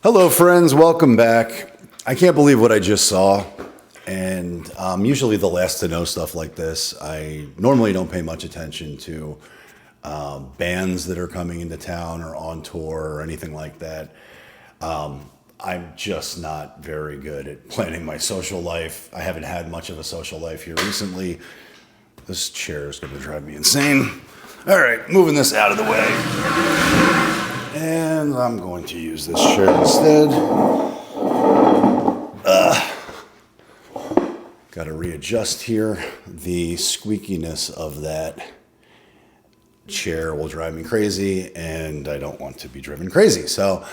Hello, friends. Welcome back. I can't believe what I just saw. And I'm usually the last to know stuff like this. I normally don't pay much attention to bands that are coming into town or on tour or anything like that. I'm just not very good at planning my social life. I haven't had much of a social life here recently. This chair is going to drive me insane. All right, moving this out of the way. And I'm going to use this chair instead. Got to readjust here. The squeakiness of that chair will drive me crazy, and I don't want to be driven crazy. So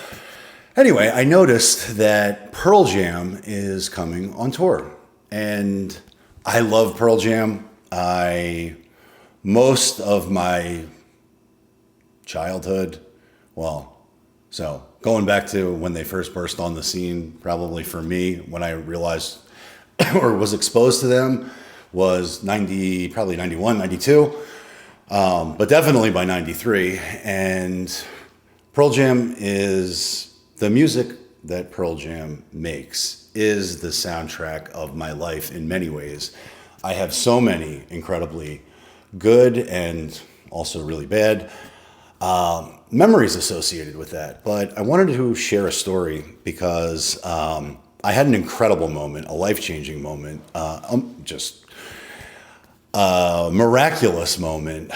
anyway, I noticed that Pearl Jam is coming on tour, and I love Pearl Jam. Most of my childhood, so going back to when they first burst on the scene, probably for me, when I realized or was exposed to them was probably 91, 92, but definitely by 93. And Pearl Jam is the music that Pearl Jam makes is the soundtrack of my life in many ways. I have so many incredibly good and also really bad memories associated with that. But I wanted to share a story because I had an incredible moment, a life-changing moment, just a miraculous moment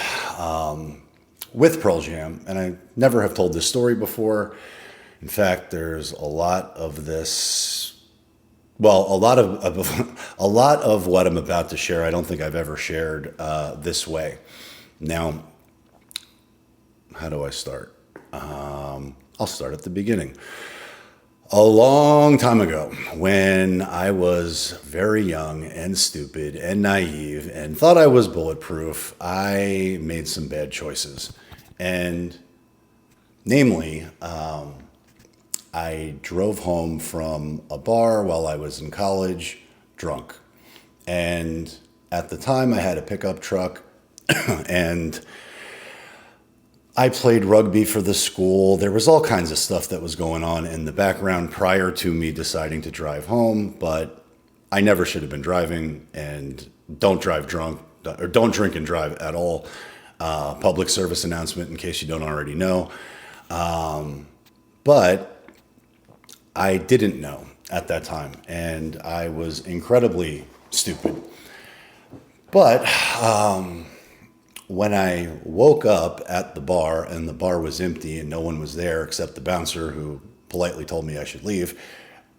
with Pearl Jam. And I never have told this story before. In fact, there's a lot of this. Well, a lot of what I'm about to share, I don't think I've ever shared this way. Now, how do I start? I'll start at the beginning. A long time ago, when I was very young and stupid and naive and thought I was bulletproof, I made some bad choices. And namely, I drove home from a bar while I was in college, drunk. And at the time, I had a pickup truck, and I played rugby for the school. There was all kinds of stuff that was going on in the background prior to me deciding to drive home, but I never should have been driving, and don't drive drunk, or don't drink and drive at all. Public service announcement in case you don't already know. But I didn't know at that time, and I was incredibly stupid. But when I woke up at the bar and the bar was empty and no one was there except the bouncer who politely told me I should leave,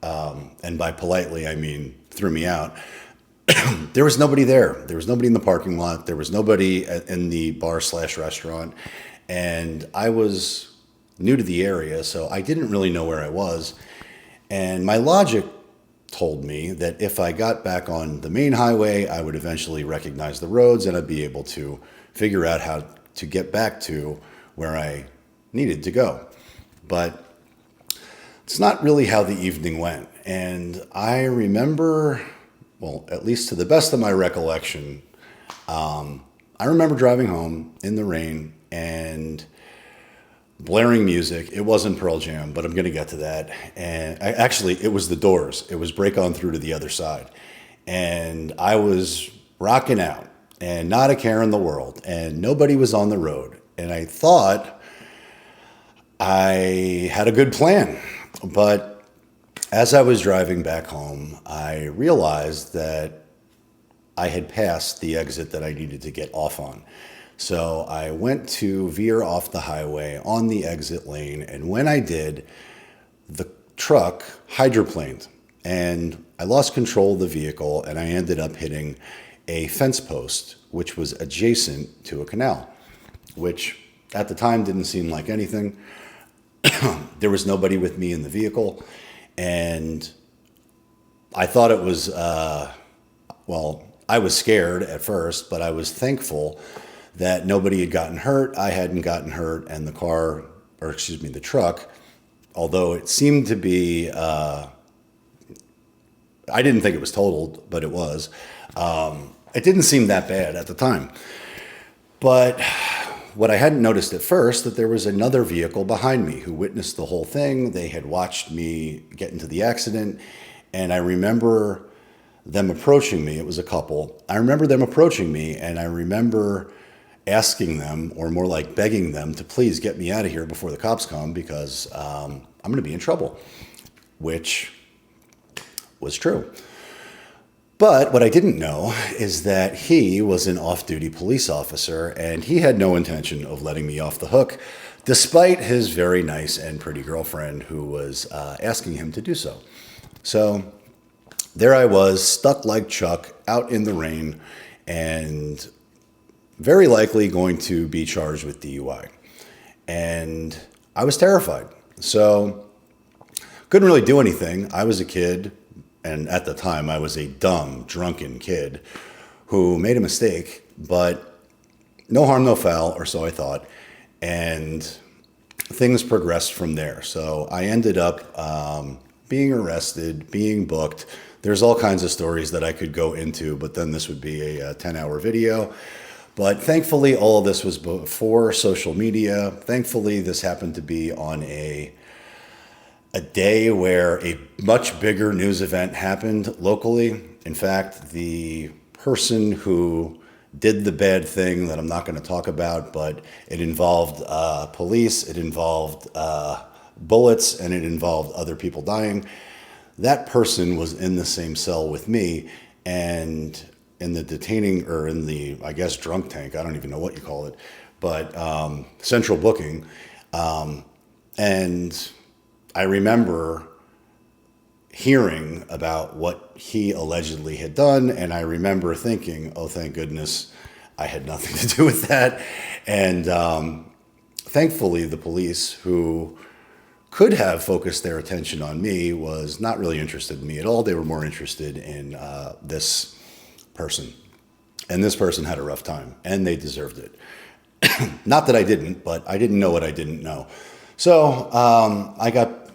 and by politely I mean threw me out, there was nobody there. There was nobody in the parking lot. There was nobody in the bar/restaurant, and I was new to the area, so I didn't really know where I was. And my logic told me that if I got back on the main highway, I would eventually recognize the roads and I'd be able to figure out how to get back to where I needed to go. But it's not really how the evening went. And I remember, well, at least to the best of my recollection, I remember driving home in the rain and blaring music. It wasn't Pearl Jam, but I'm going to get to that. And actually, it was The Doors. It was Break On Through to the Other Side. And I was rocking out and not a care in the world. And nobody was on the road. And I thought I had a good plan. But as I was driving back home, I realized that I had passed the exit that I needed to get off on. So I went to veer off the highway on the exit lane, and when I did, the truck hydroplaned, and I lost control of the vehicle, and I ended up hitting a fence post, which was adjacent to a canal, which at the time didn't seem like anything. There was nobody with me in the vehicle, and I thought it was, I was scared at first, but I was thankful that nobody had gotten hurt, I hadn't gotten hurt, and the truck, although it seemed to be, I didn't think it was totaled, but it was. It didn't seem that bad at the time. But what I hadn't noticed at first, that there was another vehicle behind me who witnessed the whole thing. They had watched me get into the accident. And I remember them approaching me. It was a couple. I remember them approaching me, and I remember asking them, or more like begging them, to please get me out of here before the cops come, because I'm going to be in trouble, which was true. But what I didn't know is that he was an off-duty police officer, and he had no intention of letting me off the hook, despite his very nice and pretty girlfriend who was asking him to do so. So there I was, stuck like Chuck, out in the rain, and very likely going to be charged with DUI. And I was terrified. So couldn't really do anything. I was a kid, and at the time I was a dumb, drunken kid who made a mistake, but no harm, no foul, or so I thought. And things progressed from there. So I ended up being arrested, being booked. There's all kinds of stories that I could go into, but then this would be a 10-hour video. But thankfully, all of this was before social media. Thankfully, this happened to be on a day where a much bigger news event happened locally. In fact, the person who did the bad thing that I'm not going to talk about, but it involved police, it involved bullets, and it involved other people dying. That person was in the same cell with me, and in the detaining, or in the, I guess, drunk tank, I don't even know what you call it, but central booking. And I remember hearing about what he allegedly had done, and I remember thinking, oh, thank goodness I had nothing to do with that. And thankfully, the police, who could have focused their attention on me, was not really interested in me at all. They were more interested in this person. And this person had a rough time, and they deserved it. Not that I didn't, but I didn't know what I didn't know. So I got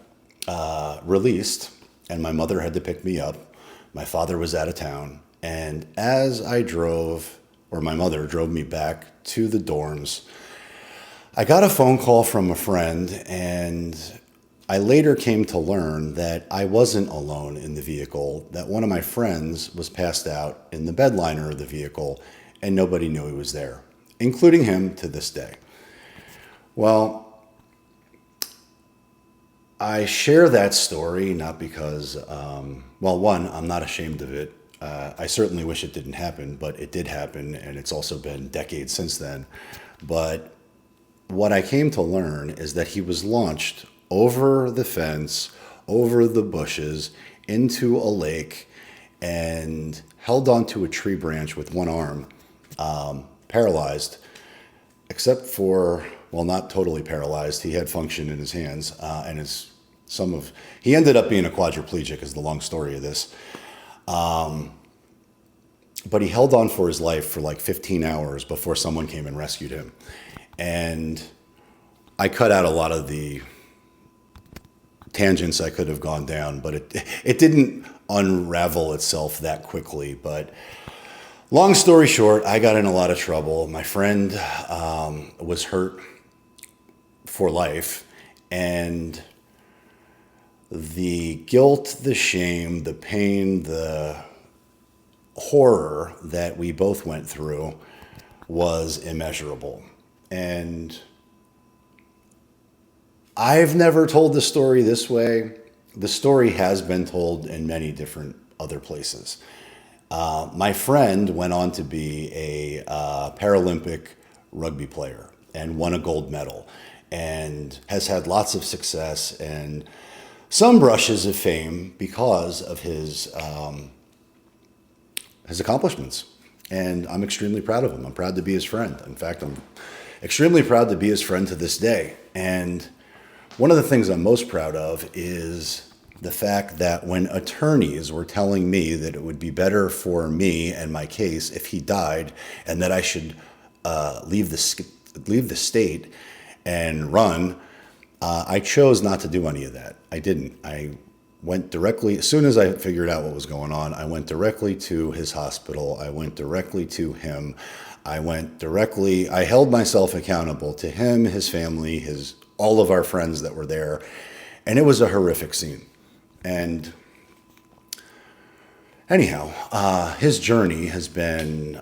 released, and my mother had to pick me up. My father was out of town. And as I drove, or my mother drove me back to the dorms, I got a phone call from a friend, and I later came to learn that I wasn't alone in the vehicle, that one of my friends was passed out in the bed liner of the vehicle, and nobody knew he was there, including him to this day. Well, I share that story not because, well, one, I'm not ashamed of it. I certainly wish it didn't happen, but it did happen, and it's also been decades since then. But what I came to learn is that he was launched over the fence, over the bushes, into a lake, and held onto a tree branch with one arm, paralyzed, except for, well, not totally paralyzed. He had function in his hands, and he ended up being a quadriplegic, is the long story of this. But he held on for his life for like 15 hours before someone came and rescued him. And I cut out a lot of the tangents I could have gone down, but it didn't unravel itself that quickly. But long story short, I got in a lot of trouble. My friend was hurt for life, and the guilt, the shame, the pain, the horror that we both went through was immeasurable. And I've never told the story this way. The story has been told in many different other places. My friend went on to be a Paralympic rugby player and won a gold medal, and has had lots of success and some brushes of fame because of his accomplishments. And I'm extremely proud of him. I'm proud to be his friend. In fact, I'm extremely proud to be his friend to this day. And one of the things I'm most proud of is the fact that when attorneys were telling me that it would be better for me and my case if he died, and that I should leave the state and run, I chose not to do any of that. I didn't. I went directly, as soon as I figured out what was going on, I went directly to his hospital. I went directly to him. I went directly, I held myself accountable to him, his family, all of our friends that were there. And it was a horrific scene. And anyhow, his journey has been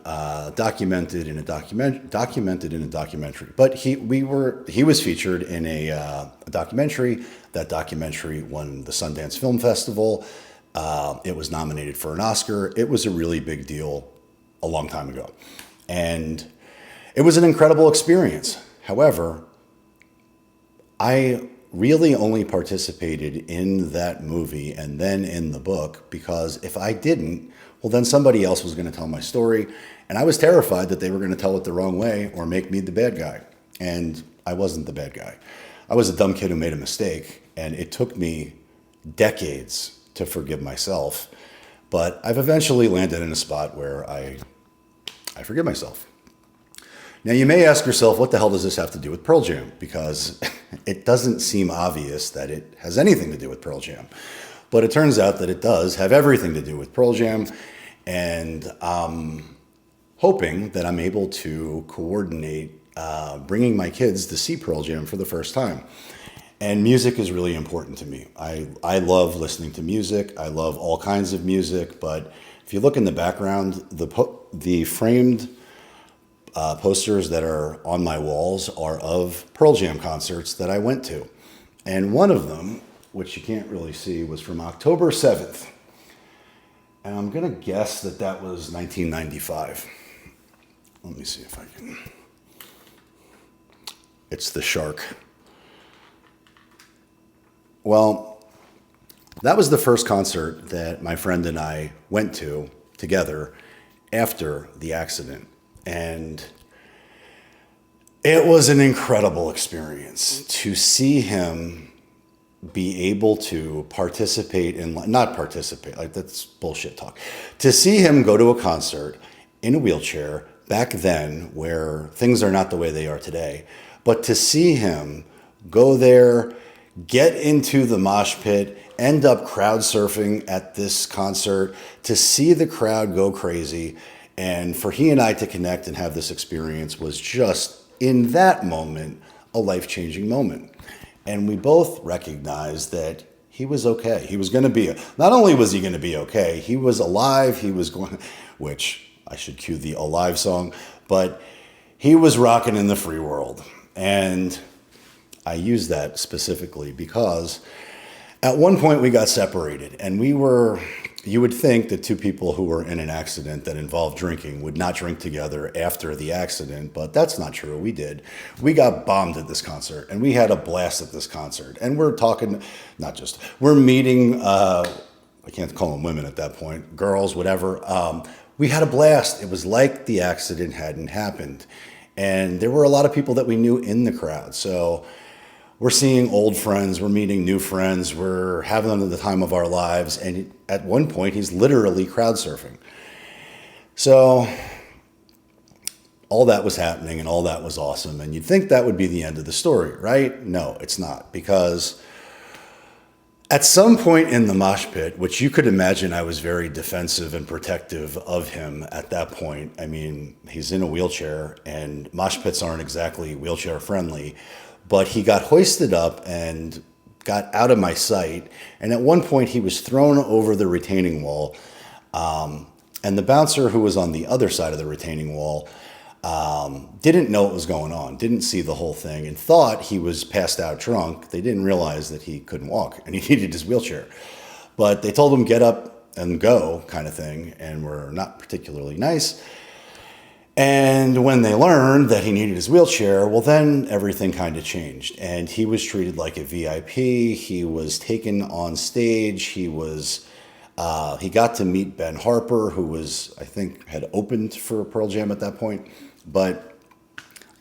documented in a documentary. But he was featured in a documentary. That documentary won the Sundance Film Festival. It was nominated for an Oscar. It was a really big deal a long time ago, and it was an incredible experience. However, I really only participated in that movie and then in the book because if I didn't, well, then somebody else was going to tell my story. And I was terrified that they were going to tell it the wrong way or make me the bad guy. And I wasn't the bad guy. I was a dumb kid who made a mistake. And it took me decades to forgive myself. But I've eventually landed in a spot where I forgive myself. Now, you may ask yourself, what the hell does this have to do with Pearl Jam? Because it doesn't seem obvious that it has anything to do with Pearl Jam. But it turns out that it does have everything to do with Pearl Jam. And I'm hoping that I'm able to coordinate bringing my kids to see Pearl Jam for the first time. And music is really important to me. I love listening to music. I love all kinds of music. But if you look in the background, the framed posters that are on my walls are of Pearl Jam concerts that I went to. And one of them, which you can't really see, was from October 7th. And I'm going to guess that that was 1995. Let me see if I can. It's the shark. Well, that was the first concert that my friend and I went to together after the accident. And it was an incredible experience to see him be able to participate in, not participate, like that's bullshit talk. To see him go to a concert in a wheelchair back then where things are not the way they are today, but to see him go there, get into the mosh pit, end up crowd surfing at this concert, to see the crowd go crazy, and for he and I to connect and have this experience was just, in that moment, a life-changing moment. And we both recognized that he was okay. He was going to be, not only was he going to be okay, he was alive, he was going, which I should cue the Alive song, but he was rocking in the free world. And I use that specifically because at one point we got separated, and you would think that two people who were in an accident that involved drinking would not drink together after the accident, but that's not true. We did. We got bombed at this concert, and we had a blast at this concert. And we're talking, we're meeting, I can't call them women at that point, girls, whatever. We had a blast. It was like the accident hadn't happened. And there were a lot of people that we knew in the crowd. So we're seeing old friends, we're meeting new friends, we're having the time of our lives, and at one point he's literally crowd surfing. So all that was happening and all that was awesome, and you'd think that would be the end of the story, right? No, it's not, because at some point in the mosh pit, which you could imagine I was very defensive and protective of him at that point. I mean, he's in a wheelchair, and mosh pits aren't exactly wheelchair friendly, but he got hoisted up and got out of my sight. And at one point he was thrown over the retaining wall. And the bouncer who was on the other side of the retaining wall didn't know what was going on, didn't see the whole thing, and thought he was passed out drunk. They didn't realize that he couldn't walk and he needed his wheelchair. But they told him get up and go kind of thing, and were not particularly nice. And when they learned that he needed his wheelchair, well, then everything kind of changed. And he was treated like a VIP. He was taken on stage. He got to meet Ben Harper, who was, I think, had opened for Pearl Jam at that point. But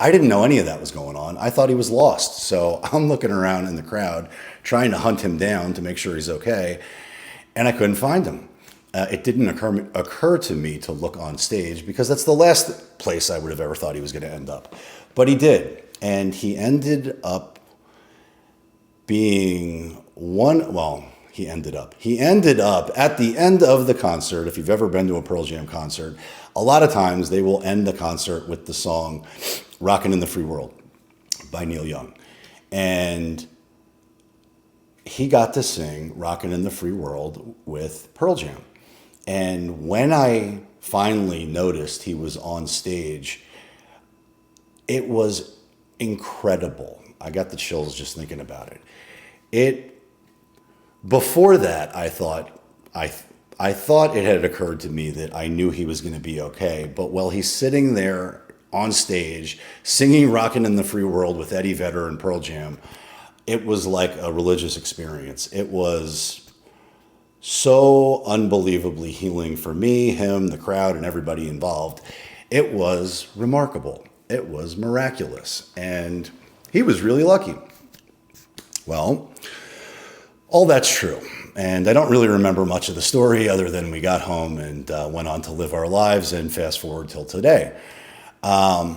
I didn't know any of that was going on. I thought he was lost. So I'm looking around in the crowd, trying to hunt him down to make sure he's okay. And I couldn't find him. It didn't occur to me to look on stage because that's the last place I would have ever thought he was going to end up. But he did. And he ended up being He ended up at the end of the concert. If you've ever been to a Pearl Jam concert, a lot of times they will end the concert with the song Rockin' in the Free World by Neil Young. And he got to sing Rockin' in the Free World with Pearl Jam. And when I finally noticed he was on stage, it was incredible. I got the chills just thinking about it. Before that, I thought it had occurred to me that I knew he was going to be okay. But while he's sitting there on stage singing Rockin' in the Free World with Eddie Vedder and Pearl Jam, it was like a religious experience. It was so unbelievably healing for me, him, the crowd, and everybody involved. It was remarkable. It was miraculous. And he was really lucky. Well, all that's true. And I don't really remember much of the story other than we got home and went on to live our lives and fast forward till today. But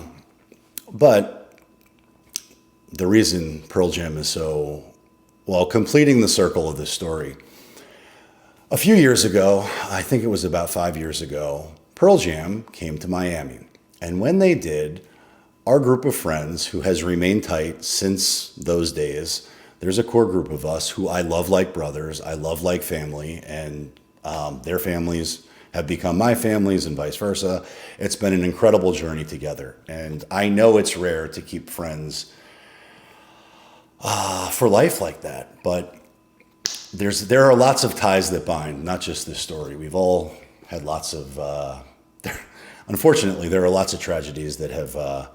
the reason Pearl Jam is so, well, completing the circle of this story, a few years ago, I think it was about 5 years ago, Pearl Jam came to Miami. And when they did, our group of friends, who has remained tight since those days, there's a core group of us who I love like brothers, I love like family, and their families have become my families and vice versa. It's been an incredible journey together. And I know it's rare to keep friends for life like that, but there are lots of ties that bind, not just this story. We've all had lots of, unfortunately, there are lots of tragedies that have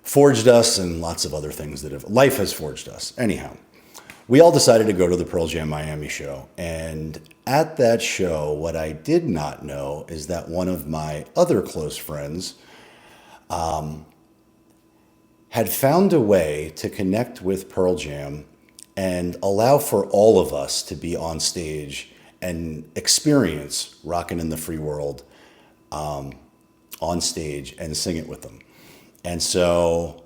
forged us and lots of other things that life has forged us. Anyhow, we all decided to go to the Pearl Jam Miami show. And at that show, what I did not know is that one of my other close friends had found a way to connect with Pearl Jam and allow for all of us to be on stage and experience Rockin' in the Free World on stage and sing it with them. And so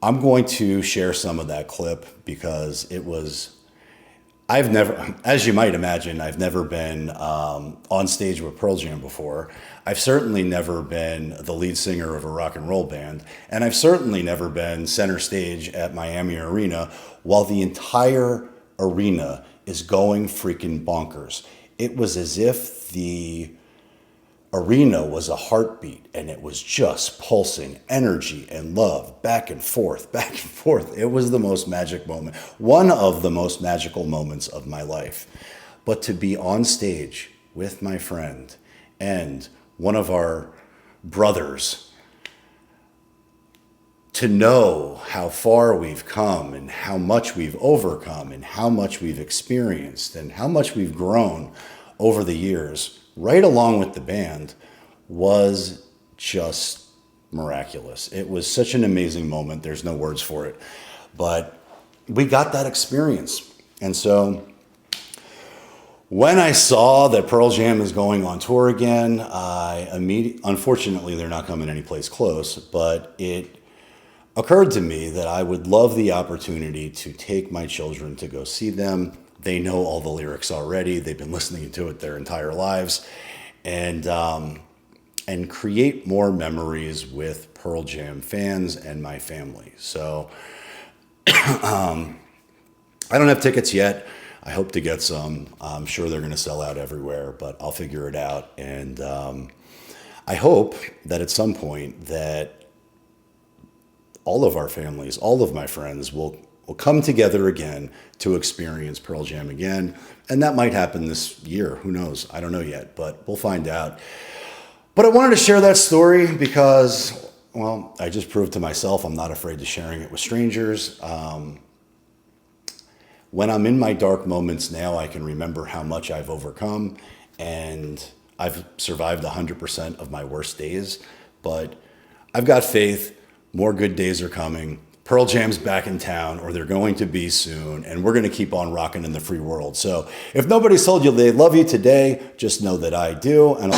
I'm going to share some of that clip because I've never, as you might imagine, I've never been on stage with Pearl Jam before. I've certainly never been the lead singer of a rock and roll band. And I've certainly never been center stage at Miami Arena while the entire arena is going freaking bonkers. It was as if the arena was a heartbeat and it was just pulsing energy and love back and forth, back and forth. It was the most magic moment, one of the most magical moments of my life. But to be on stage with my friend and one of our brothers, to know how far we've come and how much we've overcome and how much we've experienced and how much we've grown over the years, right along with the band, was just miraculous. It was such an amazing moment. There's no words for it. But we got that experience. And so when I saw that Pearl Jam is going on tour again, unfortunately, they're not coming anyplace close, but it occurred to me that I would love the opportunity to take my children to go see them. They know all the lyrics already. They've been listening to it their entire lives. And create more memories with Pearl Jam fans and my family. So I don't have tickets yet. I hope to get some. I'm sure they're going to sell out everywhere, but I'll figure it out. And I hope that at some point that all of our families, all of my friends will come together again to experience Pearl Jam again. And that might happen this year. Who knows? I don't know yet, but we'll find out. But I wanted to share that story because, well, I just proved to myself I'm not afraid to sharing it with strangers. When I'm in my dark moments now, I can remember how much I've overcome, and I've survived 100% of my worst days. But I've got faith. More good days are coming. Pearl Jam's back in town, or they're going to be soon, and we're going to keep on rocking in the free world. So if nobody's told you they love you today, just know that I do. And